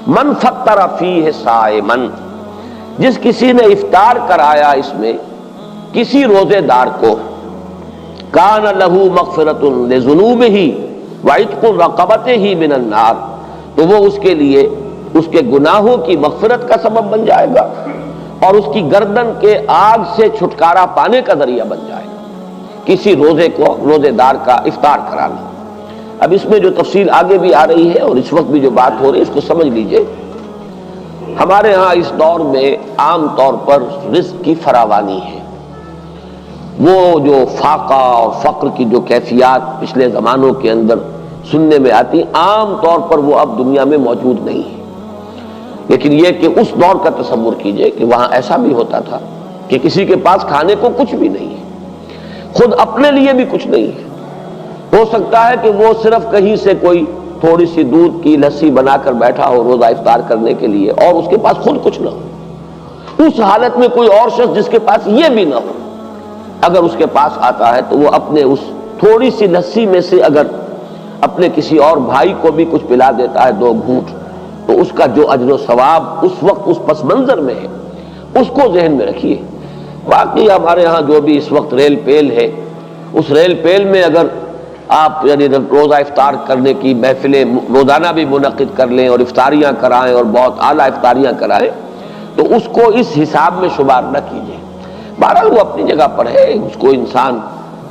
من فطر فیہ صائمن، جس کسی نے افطار کرایا اس میں کسی روزے دار کو، کان لہ مغفرۃ لذنوبہ وعتق رقبتہ من النار، تو وہ اس کے لیے اس کے گناہوں کی مغفرت کا سبب بن جائے گا اور اس کی گردن کے آگ سے چھٹکارا پانے کا ذریعہ بن جائے گا، کسی روزے دار کا افطار کرانا۔ اب اس میں جو تفصیل آگے بھی آ رہی ہے اور اس وقت بھی جو بات ہو رہی ہے اس کو سمجھ لیجئے۔ ہمارے ہاں اس دور میں عام طور پر رزق کی فراوانی ہے، وہ جو فاقہ اور فقر کی جو کیفیات پچھلے زمانوں کے اندر سننے میں آتی، عام طور پر وہ اب دنیا میں موجود نہیں ہے۔ لیکن یہ کہ اس دور کا تصور کیجئے کہ وہاں ایسا بھی ہوتا تھا کہ کسی کے پاس کھانے کو کچھ بھی نہیں ہے، خود اپنے لیے بھی کچھ نہیں ہے، ہو سکتا ہے کہ وہ صرف کہیں سے کوئی تھوڑی سی دودھ کی لسی بنا کر بیٹھا ہو روزہ افطار کرنے کے لیے اور اس کے پاس خود کچھ نہ ہو۔ اس حالت میں کوئی اور شخص جس کے پاس یہ بھی نہ ہو، اگر اس کے پاس آتا ہے تو وہ اپنے اس تھوڑی سی لسی میں سے اگر اپنے کسی اور بھائی کو بھی کچھ پلا دیتا ہے 2 گھونٹ، تو اس کا جو اجر و ثواب اس وقت اس پس منظر میں ہے اس کو ذہن میں رکھیے۔ واقعی ہمارے ہاں جو بھی اس وقت ریل پیل ہے، اس ریل پیل میں اگر آپ یعنی روزہ افطار کرنے کی محفلیں روزانہ بھی منعقد کر لیں اور افطاریاں کرائیں اور بہت اعلیٰ افطاریاں کرائیں تو اس کو اس حساب میں شمار نہ کیجیے۔ بہرحال وہ اپنی جگہ پر ہے، اس کو انسان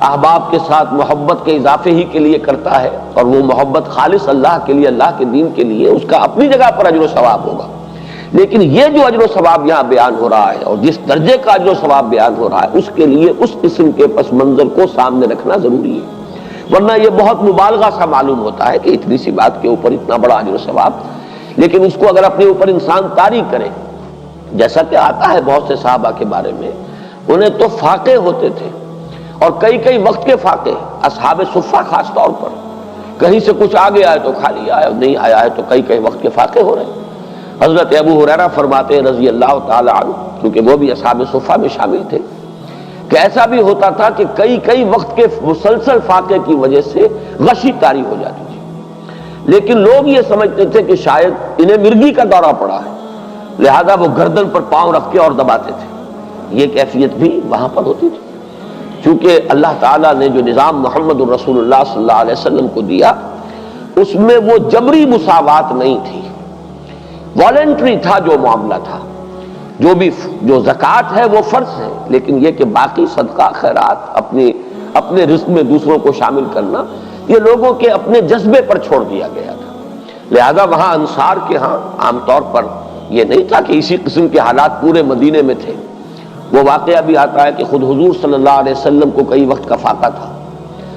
احباب کے ساتھ محبت کے اضافے ہی کے لیے کرتا ہے اور وہ محبت خالص اللہ کے لیے، اللہ کے دین کے لیے، اس کا اپنی جگہ پر اجر و ثواب ہوگا۔ لیکن یہ جو اجر و ثواب یہاں بیان ہو رہا ہے اور جس درجے کا اجر و ثواب بیان ہو رہا ہے اس کے لیے اس قسم کے پس منظر کو سامنے رکھنا ضروری ہے، ورنہ یہ بہت مبالغہ سا معلوم ہوتا ہے کہ اتنی سی بات کے اوپر اتنا بڑا اجر و ثواب، لیکن اس کو اگر اپنے اوپر انسان طاری کرے، جیسا کہ آتا ہے بہت سے صحابہ کے بارے میں، انہیں تو فاقے ہوتے تھے اور کئی وقت کے فاقے، اصحاب صفہ خاص طور پر، کہیں سے کچھ آگے آئے تو کھا لیا ہے اور نہیں آیا ہے تو کئی وقت کے فاقے ہو رہے ہیں۔ حضرت ابو ہریرہ فرماتے ہیں رضی اللہ تعالی عنہ، کیونکہ وہ بھی اصحاب صفہ میں شامل تھے، کہ ایسا بھی ہوتا تھا کہ کئی وقت کے مسلسل فاقے کی وجہ سے غشی طاری ہو جاتی تھی، لیکن لوگ یہ سمجھتے تھے کہ شاید انہیں مرگی کا دورہ پڑا ہے، لہذا وہ گردن پر پاؤں رکھ کے اور دباتے تھے۔ یہ کیفیت بھی وہاں پر ہوتی تھی، چونکہ اللہ تعالیٰ نے جو نظام محمد الرسول اللہ صلی اللہ علیہ وسلم کو دیا اس میں وہ جبری مساوات نہیں تھی، والنٹری تھا جو معاملہ تھا، جو زکوٰۃ ہے وہ فرض ہے، لیکن یہ کہ باقی صدقہ خیرات اپنے رزق میں دوسروں کو شامل کرنا یہ لوگوں کے اپنے جذبے پر چھوڑ دیا گیا تھا۔ لہذا وہاں انصار کے ہاں عام طور پر یہ نہیں تھا کہ اسی قسم کے حالات پورے مدینے میں تھے۔ وہ واقعہ بھی آتا ہے کہ خود حضور صلی اللہ علیہ وسلم کو کئی وقت کا فاقہ تھا،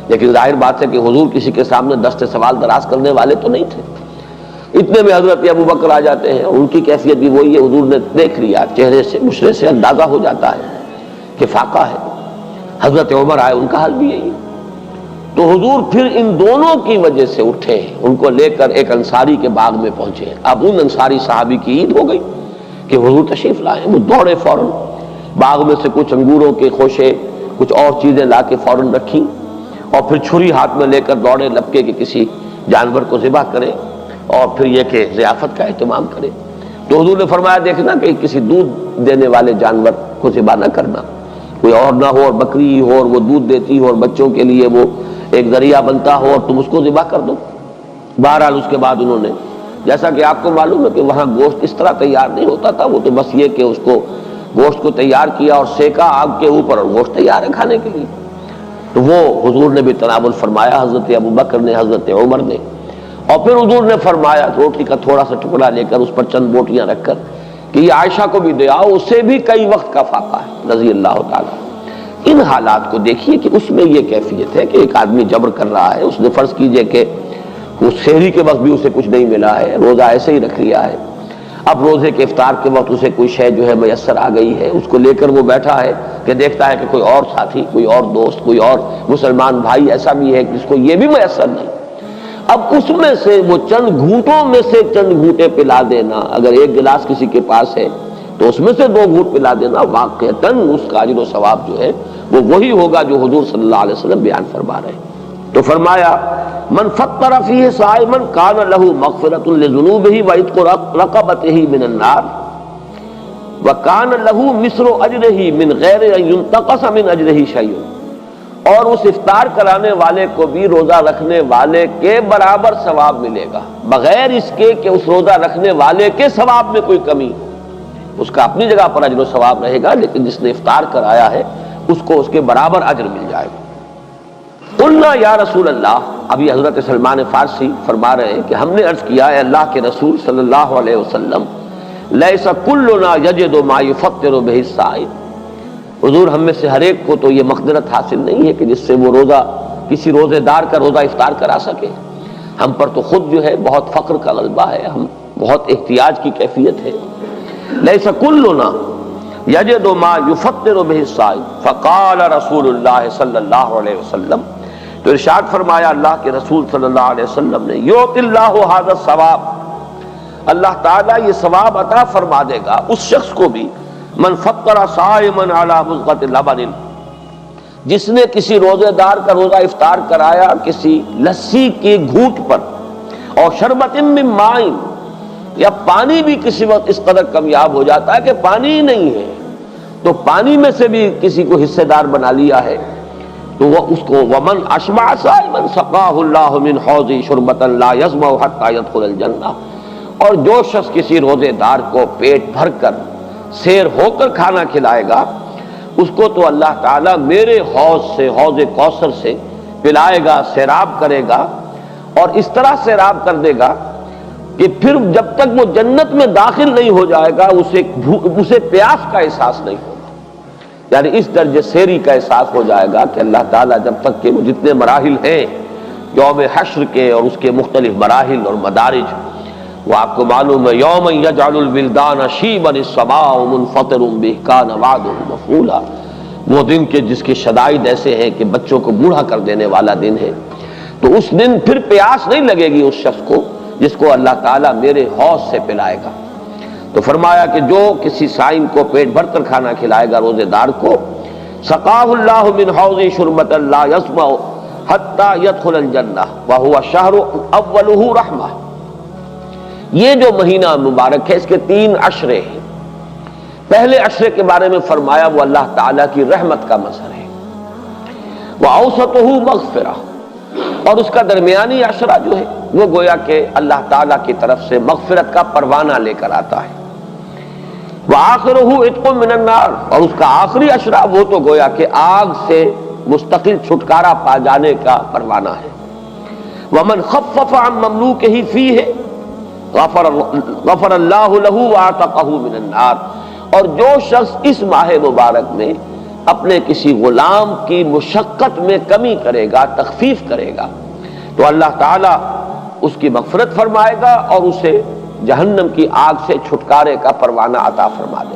لیکن ظاہر بات ہے کہ حضور کسی کے سامنے دست سوال دراز کرنے والے تو نہیں تھے۔ اتنے میں حضرت ابو بکر آ جاتے ہیں، ان کی کیفیت بھی وہی ہے، حضور نے دیکھ لیا، چہرے سے مشرے سے اندازہ ہو جاتا ہے کہ فاقہ ہے۔ حضرت عمر آئے، ان کا حال بھی یہی ہے۔ تو حضور پھر ان دونوں کی وجہ سے اٹھے، ان کو لے کر ایک انصاری کے باغ میں پہنچے۔ اب ان انصاری صحابی کی عید ہو گئی کہ حضور تشریف لائے، وہ دوڑے فوراً باغ میں سے کچھ انگوروں کے خوشے کچھ اور چیزیں لا کے فوراً رکھی اور پھر چھری ہاتھ میں لے کر دوڑے لپکے کہ کسی جانور کو ذبح کرے اور پھر یہ کہ ضیافت کا اہتمام کرے۔ تو حضور نے فرمایا دیکھنا کہ کسی دودھ دینے والے جانور کو ذبح نہ کرنا، کوئی اور نہ ہو اور بکری ہو اور وہ دودھ دیتی ہو اور بچوں کے لیے وہ ایک ذریعہ بنتا ہو اور تم اس کو ذبح کر دو۔ بہرحال اس کے بعد انہوں نے، جیسا کہ آپ کو معلوم ہے کہ وہاں گوشت اس طرح تیار نہیں ہوتا تھا، وہ تو بس یہ کہ اس کو گوشت کو تیار کیا اور سیکا آگ کے اوپر اور گوشت تیار ہے کھانے کے لیے۔ تو وہ حضور نے بھی تناول فرمایا، حضرت ابو بکر نے، حضرت عمر نے، اور پھر حضور نے فرمایا روٹی کا تھوڑا سا ٹکڑا لے کر اس پر چند بوٹیاں رکھ کر کہ یہ عائشہ کو بھی دے آؤ، اسے بھی کئی وقت کا فاقہ ہے رضی اللہ تعالیٰ۔ ان حالات کو دیکھیے کہ اس میں یہ کیفیت ہے کہ ایک آدمی جبر کر رہا ہے، اس نے فرض کیجئے کہ اس سحری کے وقت بھی اسے کچھ نہیں ملا ہے، روزہ ایسے ہی رکھ لیا ہے، اب روزے کے افطار کے وقت اسے کوئی شے جو ہے میسر آ گئی ہے، اس کو لے کر وہ بیٹھا ہے کہ دیکھتا ہے کہ کوئی اور ساتھی، کوئی اور دوست، کوئی اور مسلمان بھائی ایسا بھی ہے جس کو یہ بھی میسر نہیں۔ اب اس میں سے وہ چند گھونٹوں میں سے چند گھونٹے پلا دینا، اگر ایک گلاس کسی کے پاس ہے تو اس میں سے 2 گھونٹ پلا دینا، واقعتاً اس کا اجر و ثواب جو ہے وہ وہی ہوگا جو حضور صلی اللہ علیہ وسلم بیان فرما رہے ہیں۔ تو فرمایا من فطر فیہ صائما کان لہ مغفرۃ لذنوبہ وعتق رقبتہ من النار وکان لہ مثل اجرہ من غیر ان ینتقص من اجرہ شیء، اور اس افطار کرانے والے کو بھی روزہ رکھنے والے کے برابر ثواب ملے گا، بغیر اس کے کہ اس روزہ رکھنے والے کے ثواب میں کوئی کمی، اس کا اپنی جگہ پر اجر و ثواب رہے گا، لیکن جس نے افطار کرایا ہے اس کو اس کے برابر اجر مل جائے گا۔ قلنا یا رسول اللہ، ابھی حضرت سلمان فارسی فرما رہے ہیں کہ ہم نے عرض کیا ہے اللہ کے رسول صلی اللہ علیہ وسلم، لیس کلنا یجد ما یفطر بہ الصائم، حضور ہم میں سے ہر ایک کو تو یہ مقدرت حاصل نہیں ہے کہ جس سے وہ روزہ کسی روزے دار کا روزہ افطار کرا سکے، ہم پر تو خود جو ہے بہت فقر کا غلبہ ہے، ہم بہت احتیاج کی کیفیت ہے۔ لیس کلنا یجد ما یفطر بہ الصائم، فقال رسول اللہ صلی اللہ علیہ وسلم، تو ارشاد فرمایا اللہ کے رسول صلی اللہ علیہ وسلم نے، یؤتی اللہ ھذا الثواب، اللہ تعالیٰ یہ ثواب عطا فرما دے گا اس شخص کو بھی، من فطر صائما علی مضغۃ لبن، جس نے کسی روزے دار کا روزہ افطار کرایا کسی لسی کے گھونٹ پر، اور شربۃ من ماء، یا پانی بھی کسی وقت اس قدر کمیاب ہو جاتا ہے کہ پانی ہی نہیں ہے، تو پانی میں سے بھی کسی کو حصے دار بنا لیا ہے، تو وہ اس کو ومن اشبع صائما سقاہ اللہ من حوض شربۃ لا یظمأ حتی یدخل الجنہ، اور جو شخص کسی روزے دار کو پیٹ بھر کر سیر ہو کر کھانا کھلائے گا، اس کو تو اللہ تعالیٰ میرے حوض سے، حوض کوثر سے پلائے گا، سیراب کرے گا، اور اس طرح سیراب کر دے گا کہ پھر جب تک وہ جنت میں داخل نہیں ہو جائے گا اسے پیاس کا احساس نہیں ہوگا، یعنی اس درجے سیری کا احساس ہو جائے گا کہ اللہ تعالیٰ جب تک کہ وہ جتنے مراحل ہیں یوم حشر کے اور اس کے مختلف مراحل اور مدارج، وہ آپ کو معلوم ہے یوم یجعل الولدان شیبا السماء منفطر بہ کان وعدہ مفعولا، وہ دن کے جس کے شدائد ایسے ہیں کہ بچوں کو بوڑھا کر دینے والا دن ہے، تو اس دن پھر پیاس نہیں لگے گی اس شخص کو جس کو اللہ تعالیٰ میرے حوض سے پلائے گا۔ تو فرمایا کہ جو کسی صائم کو پیٹ بھر کر کھانا کھلائے گا روزے دار کو، سقاہ اللہ من حوض شربۃ لا یظمأ حتی یدخل الجنہ وہو الشہر اولہ رحمہ، یہ جو مہینہ مبارک ہے اس کے 3 عشرے ہیں، پہلے عشرے کے بارے میں فرمایا وہ اللہ تعالیٰ کی رحمت کا مظہر ہے، وَأَوْسَطُهُ مَغْفِرَةٌ، اور اس کا درمیانی عشرہ جو ہے وہ گویا کہ اللہ تعالیٰ کی طرف سے مغفرت کا پروانہ لے کر آتا ہے، وَآخِرُهُ عِتْقٌ مِّنَ النَّارِ، اور اس کا آخری عشرہ وہ تو گویا کہ آگ سے مستقل چھٹکارا پا جانے کا پروانہ ہے، وَمَنْ خَفَّفَ عَن مَمْلُوكِهِ فِيهِ غفر اللہ لہ وَاعْتَقَہُ مِنَ النَّارِ، اور جو شخص اس ماہ مبارک میں اپنے کسی غلام کی مشقت میں کمی کرے گا، تخفیف کرے گا، تو اللہ تعالیٰ اس کی مغفرت فرمائے گا اور اسے جہنم کی آگ سے چھٹکارے کا پروانہ عطا فرما دے گا۔